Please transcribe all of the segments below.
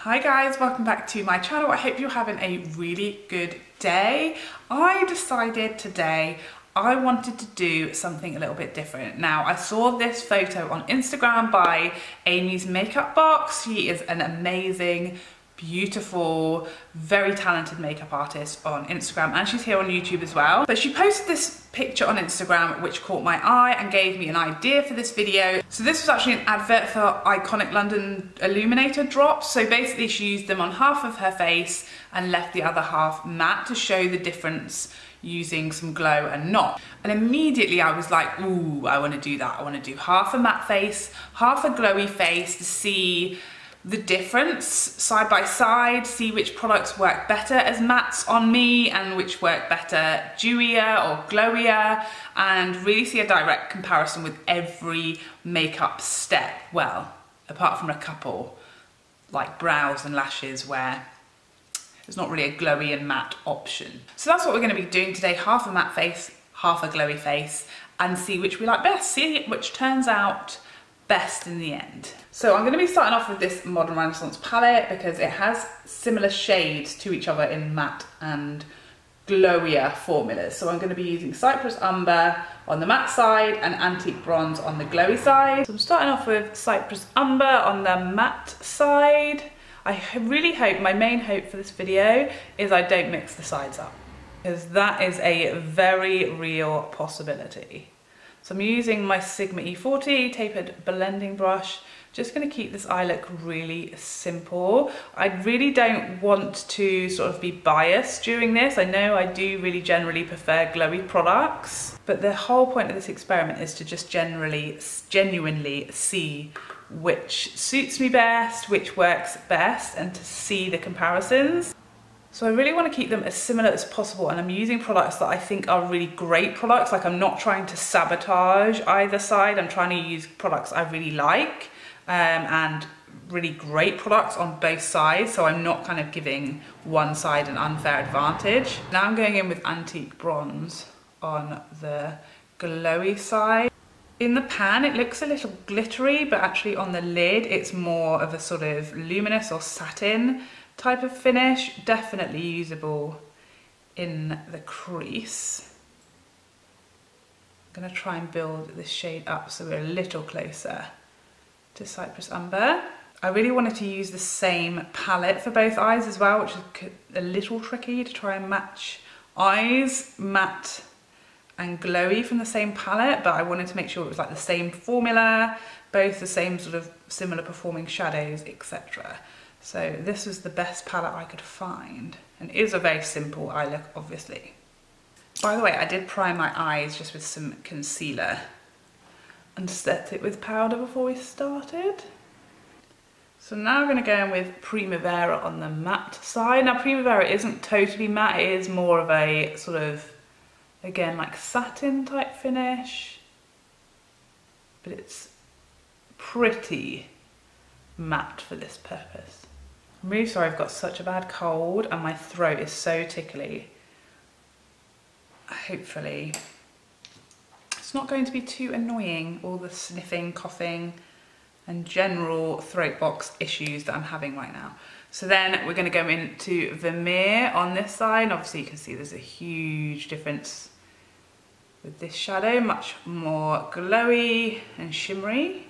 Hi guys, welcome back to my channel. I hope you're having a really good day. I decided today I wanted to do something a little bit different. Now, I saw this photo on Instagram by Amy's Makeup Box. She is an amazing, beautiful, very talented makeup artist on Instagram, and she's here on YouTube as well. But she posted this picture on Instagram which caught my eye and gave me an idea for this video. So this was actually an advert for iconic London illuminator drops. So basically she used them on half of her face and left the other half matte to show the difference using some glow and not. And immediately I was like, ooh, I want to do that. I want to do half a matte face, half a glowy face to see the difference side by side, see which products work better as mattes on me and which work better dewier or glowier, and really see a direct comparison with every makeup step. Well, apart from a couple, like brows and lashes, where there's not really a glowy and matte option. So that's what we're going to be doing today, half a matte face, half a glowy face, and see which we like best, see which turns out best in the end. So I'm going to be starting off with this Modern Renaissance palette because it has similar shades to each other in matte and glowier formulas. So I'm going to be using Cypress Umber on the matte side and Antique Bronze on the glowy side. So I'm starting off with Cypress Umber on the matte side. I really hope, my main hope for this video is I don't mix the sides up, because that is a very real possibility. So I'm using my Sigma E40 tapered blending brush. Just going to keep this eye look really simple. I really don't want to sort of be biased during this. I know I do really generally prefer glowy products, but the whole point of this experiment is to just genuinely see which suits me best, which works best, and to see the comparisons. So I really want to keep them as similar as possible, and I'm using products that I think are really great products. Like, I'm not trying to sabotage either side. I'm trying to use products I really like and really great products on both sides, so I'm not kind of giving one side an unfair advantage. Now I'm going in with Antique Bronze on the glowy side. In the pan it looks a little glittery, but actually on the lid it's more of a sort of luminous or satin type of finish, definitely usable in the crease. I'm gonna try and build this shade up so we're a little closer to Cypress Umber. I really wanted to use the same palette for both eyes as well, which is a little tricky to try and match eyes matte and glowy from the same palette, but I wanted to make sure it was like the same formula, both the same sort of similar performing shadows, etc. So this was the best palette I could find, and it is a very simple eye look, obviously. By the way, I did prime my eyes just with some concealer and set it with powder before we started. So now I'm going to go in with Primavera on the matte side. Now Primavera isn't totally matte, it is more of a sort of, again, like satin type finish, but it's pretty matte for this purpose. I'm really sorry I've got such a bad cold and my throat is so tickly. Hopefully it's not going to be too annoying, all the sniffing, coughing and general throat box issues that I'm having right now. So then we're going to go into Vermeer on this side. Obviously you can see there's a huge difference with this shadow, much more glowy and shimmery.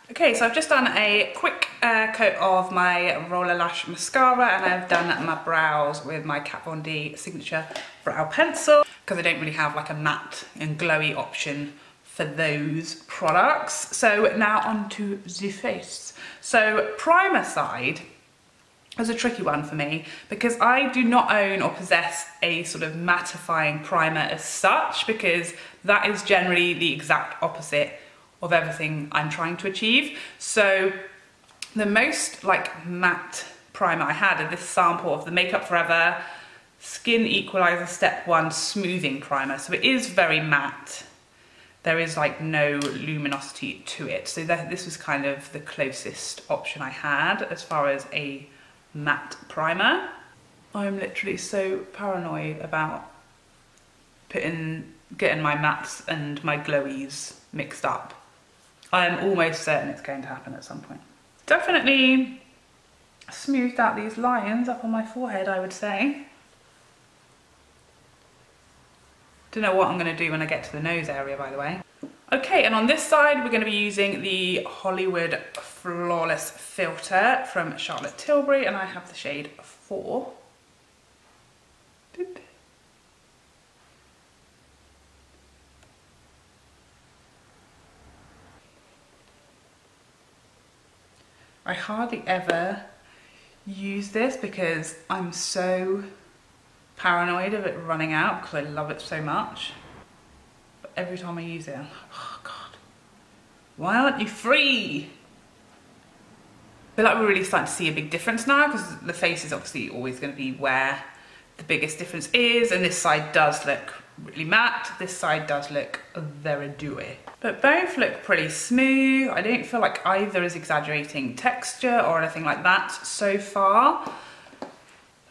Okay, so I've just done a quick coat of my Roller Lash mascara, and I've done my brows with my Kat Von D Signature brow pencil, because I don't really have like a matte and glowy option for those products. So now onto the face. So primer side was a tricky one for me, because I do not own or possess a sort of mattifying primer as such, because that is generally the exact opposite of everything I'm trying to achieve. So the most like matte primer I had is this sample of the Makeup Forever Skin Equalizer Step 1 Smoothing Primer. So it is very matte. There is like no luminosity to it. So this was kind of the closest option I had as far as a matte primer. I'm literally so paranoid about getting my mattes and my glowies mixed up. I am almost certain it's going to happen at some point. definitely smoothed out these lines up on my forehead, I would say. Don't know what I'm going to do when I get to the nose area, by the way. Okay, and on this side we're going to be using the Hollywood Flawless Filter from Charlotte Tilbury, and I have the shade 4. I hardly ever use this because I'm so paranoid of it running out because I love it so much. But every time I use it, I'm like, oh God, why aren't you free? I feel like we're really starting to see a big difference now because the face is obviously always going to be where the biggest difference is, and this side does look really matte, this side does look very dewy. But both look pretty smooth. I don't feel like either is exaggerating texture or anything like that so far.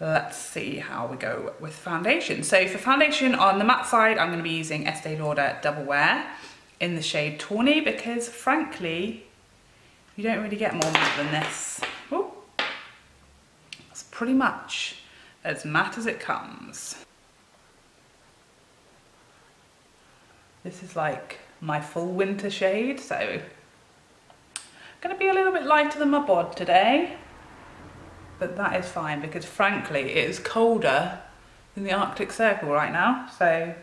Let's see how we go with foundation. So for foundation on the matte side, I'm going to be using Estee Lauder Double Wear in the shade Tawny because frankly, you don't really get more matte than this. Ooh. That's pretty much as matte as it comes. This is like my full winter shade, so I'm going to be a little bit lighter than my bod today. But that is fine because frankly it is colder than the Arctic Circle right now, so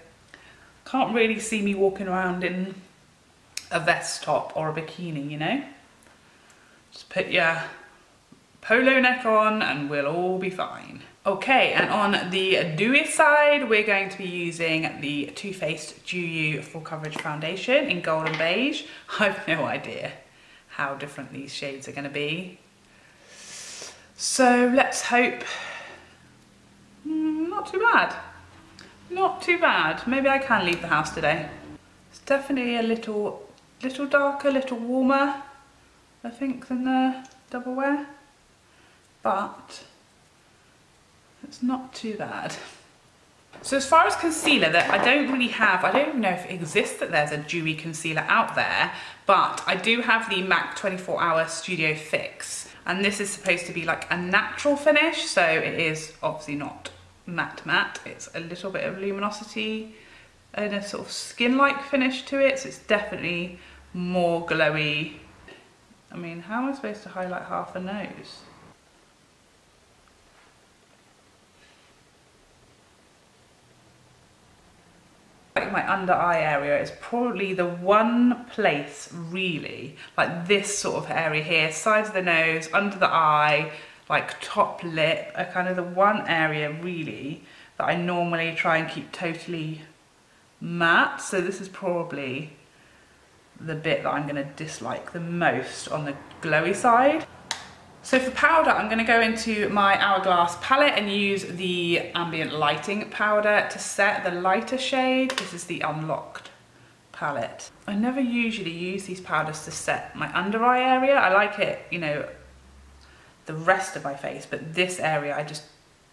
can't really see me walking around in a vest top or a bikini, you know. Just put your polo neck on and we'll all be fine. Okay, and on the dewy side we're going to be using the Too Faced Dew You Full Coverage Foundation in Gold and Beige. I have no idea how different these shades are going to be. So let's hope, not too bad, not too bad. Maybe I can leave the house today. It's definitely a little darker, a little warmer, I think, than the Double Wear, but it's not too bad. So as far as concealer, that I don't really have, I don't even know if it exists that there's a dewy concealer out there, but I do have the MAC 24 Hour Studio Fix. And this is supposed to be like a natural finish, so it is obviously not matte. It's a little bit of luminosity and a sort of skin-like finish to it, so it's definitely more glowy. I mean, how am I supposed to highlight half a nose? Like my under eye area is probably the one place really, like this sort of area here, sides of the nose, under the eye, like top lip, are kind of the one area really that I normally try and keep totally matte. So this is probably the bit that I'm going to dislike the most on the glowy side. So for powder, I'm going to go into my Hourglass palette and use the Ambient Lighting powder to set the lighter shade. This is the Unlocked palette. I never usually use these powders to set my under eye area. I like it, you know, the rest of my face, but this area I just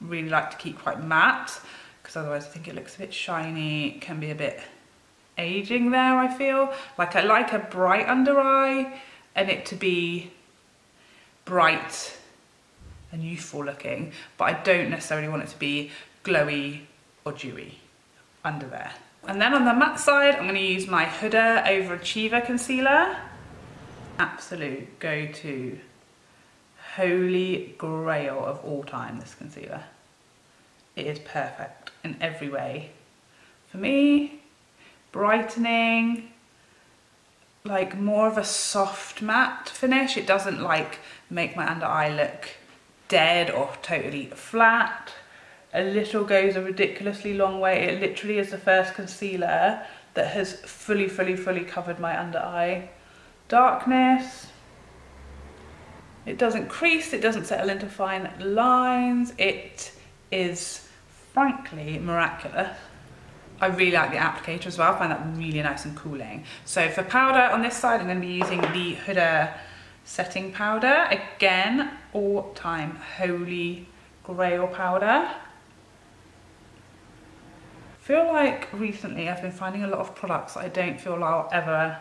really like to keep quite matte because otherwise I think it looks a bit shiny. It can be a bit aging there, I feel. Like I like a bright under eye and it to be bright and youthful looking, but I don't necessarily want it to be glowy or dewy under there. And then on the matte side, I'm going to use my Huda Overachiever Concealer. Absolute go-to, holy grail of all time, this concealer. It is perfect in every way. For me, brightening, like more of a soft matte finish. It doesn't like make my under eye look dead or totally flat. A little goes a ridiculously long way. It literally is the first concealer that has fully covered my under eye. Darkness. It doesn't crease, it doesn't settle into fine lines. It is frankly miraculous. I really like the applicator as well. I find that really nice and cooling. So for powder on this side, I'm going to be using the Huda setting powder. Again, all-time holy grail powder. I feel like recently I've been finding a lot of products that I don't feel I'll ever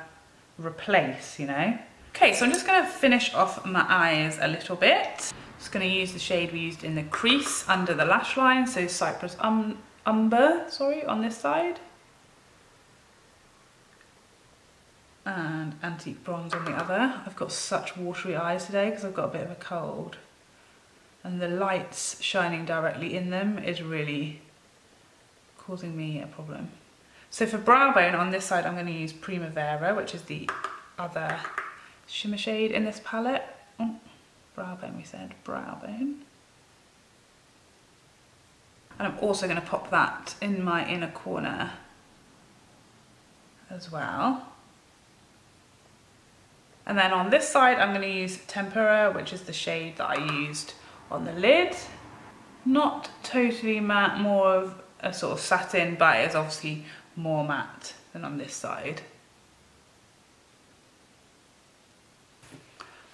replace, you know? Okay, so I'm just going to finish off my eyes a little bit. Just going to use the shade we used in the crease under the lash line, so Cypress Umber, sorry, on this side. And Antique Bronze on the other. I've got such watery eyes today because I've got a bit of a cold. And the lights shining directly in them is really causing me a problem. So for brow bone on this side, I'm going to use Primavera, which is the other shimmer shade in this palette. Oh, brow bone, we said, brow bone. And I'm also going to pop that in my inner corner as well. And then on this side, I'm going to use Tempera, which is the shade that I used on the lid. Not totally matte, more of a sort of satin, but it's obviously more matte than on this side.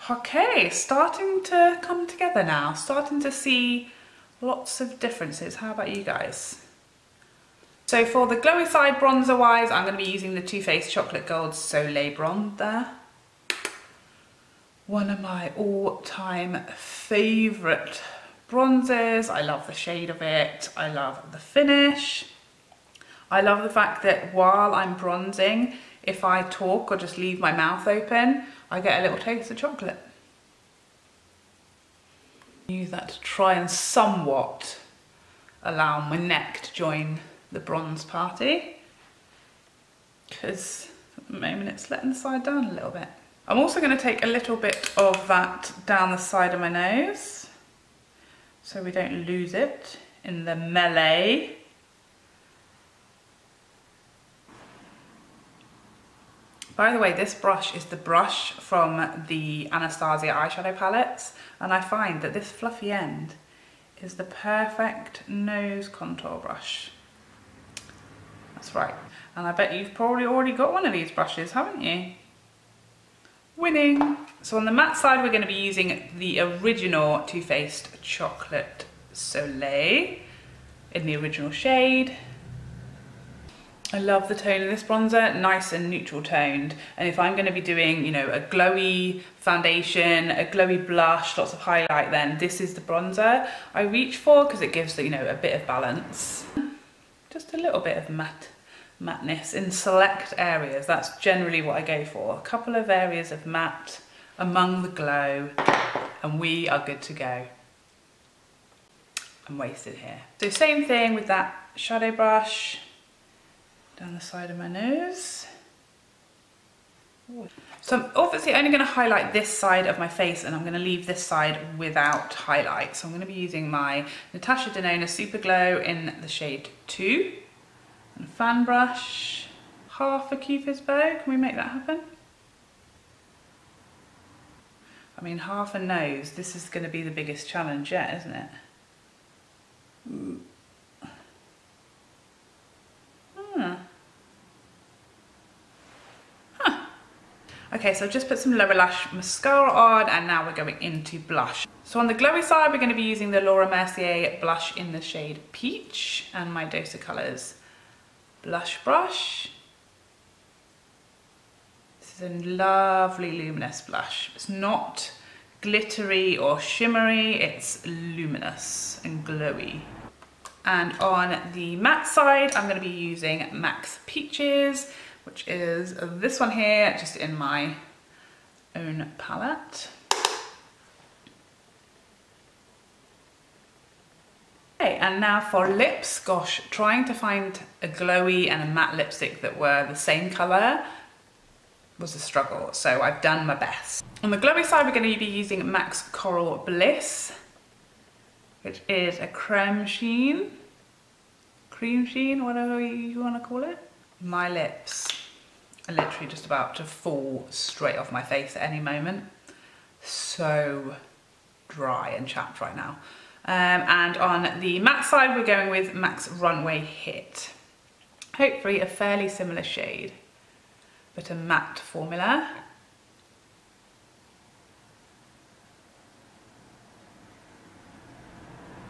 Okay, starting to come together now, starting to see lots of differences. How about you guys? So for the glowy side bronzer wise, I'm going to be using the Too Faced Chocolate Gold Soleil Bronzer. One of my all-time favourite bronzers. I love the shade of it. I love the finish. I love the fact that while I'm bronzing, if I talk or just leave my mouth open, I get a little taste of chocolate. Use that to try and somewhat allow my neck to join the bronze party, because at the moment it's letting the side down a little bit. I'm also going to take a little bit of that down the side of my nose so we don't lose it in the melee. By the way, this brush is the brush from the Anastasia eyeshadow palettes, and I find that this fluffy end is the perfect nose contour brush. That's right. And I bet you've probably already got one of these brushes, haven't you? Winning! So on the matte side, we're going to be using the original Too Faced Chocolate Soleil in the original shade. I love the tone of this bronzer, nice and neutral toned. And if I'm going to be doing, you know, a glowy foundation, a glowy blush, lots of highlight, then this is the bronzer I reach for because it gives, you know, a bit of balance. Just a little bit of matteness in select areas. That's generally what I go for. A couple of areas of matte among the glow, and we are good to go. I'm wasted here. So same thing with that shadow brush down the side of my nose. Ooh. So I'm obviously only going to highlight this side of my face, and I'm going to leave this side without highlight. So I'm going to be using my Natasha Denona Super Glow in the shade 2. And a fan brush, half a Cupid's bow. Can we make that happen? I mean, half a nose. This is going to be the biggest challenge yet, isn't it? Ooh. Okay, so I've just put some lower lash mascara on, and now we're going into blush. So on the glowy side, we're going to be using the Laura Mercier blush in the shade Peach, and my Dose of Colours blush brush. This is a lovely luminous blush. It's not glittery or shimmery, it's luminous and glowy. And on the matte side, I'm going to be using MAC's Peaches, which is this one here, just in my own palette. Okay, and now for lips. Gosh, trying to find a glowy and a matte lipstick that were the same colour was a struggle, so I've done my best. On the glowy side, we're going to be using MAC's Coral Bliss, which is a cream sheen, whatever you want to call it. My lips are literally just about to fall straight off my face at any moment. So dry and chapped right now. And on the matte side, we're going with MAC's Runway Hit. Hopefully a fairly similar shade, but a matte formula.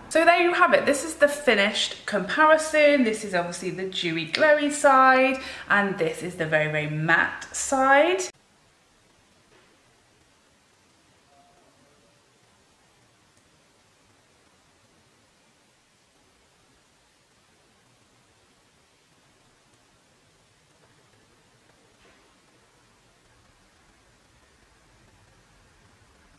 So there you have it. This is the finished comparison. This is obviously the dewy glowy side, and this is the very, very matte side.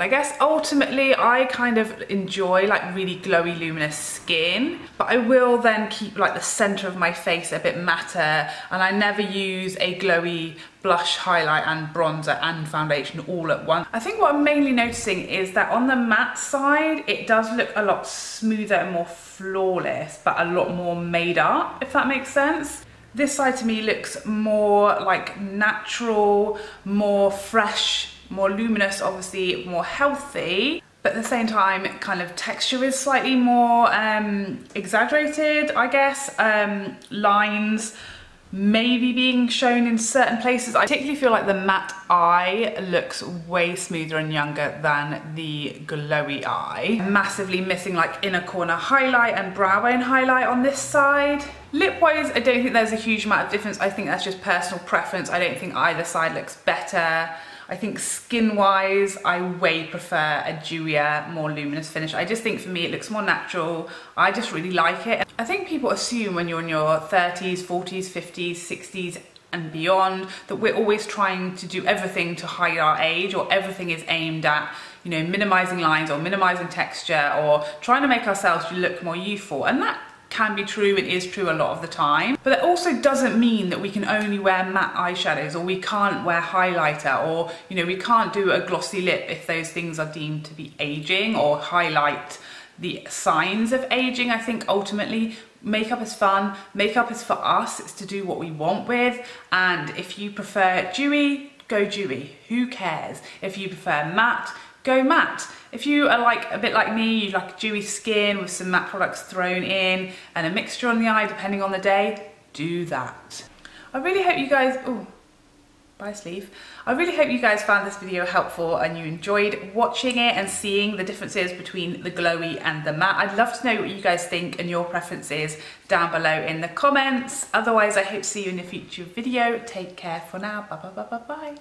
I guess ultimately I kind of enjoy like really glowy luminous skin, but I will then keep like the center of my face a bit matter, and I never use a glowy blush, highlight and bronzer and foundation all at once. I think what I'm mainly noticing is that on the matte side it does look a lot smoother and more flawless, but a lot more made up, if that makes sense. This side to me looks more like natural, more fresh, more luminous, obviously more healthy, but at the same time kind of texture is slightly more exaggerated, I guess. Lines maybe being shown in certain places. I particularly feel like the matte eye looks way smoother and younger than the glowy eye. Massively missing like inner corner highlight and brow bone highlight on this side. Lip wise, I don't think there's a huge amount of difference. I think that's just personal preference. I don't think either side looks better. I think skin-wise, I way prefer a dewier, more luminous finish. I just think for me it looks more natural. I just really like it. I think people assume when you're in your 30s, 40s, 50s, 60s and beyond that we're always trying to do everything to hide our age, or everything is aimed at, you know, minimizing lines or minimizing texture or trying to make ourselves look more youthful. And that can be true, it is true a lot of the time, but it also doesn't mean that we can only wear matte eyeshadows, or we can't wear highlighter, or, you know, we can't do a glossy lip if those things are deemed to be aging or highlight the signs of aging. I think ultimately makeup is fun, makeup is for us, it's to do what we want with, and if you prefer dewy, go dewy, who cares? If you prefer matte, go matte. If you are like a bit like me, you like dewy skin with some matte products thrown in and a mixture on the eye depending on the day, do that. I really hope you guys, oh, bye sleeve. I really hope you guys found this video helpful and you enjoyed watching it and seeing the differences between the glowy and the matte. I'd love to know what you guys think and your preferences down below in the comments. Otherwise, I hope to see you in a future video. Take care for now. Bye bye bye bye bye.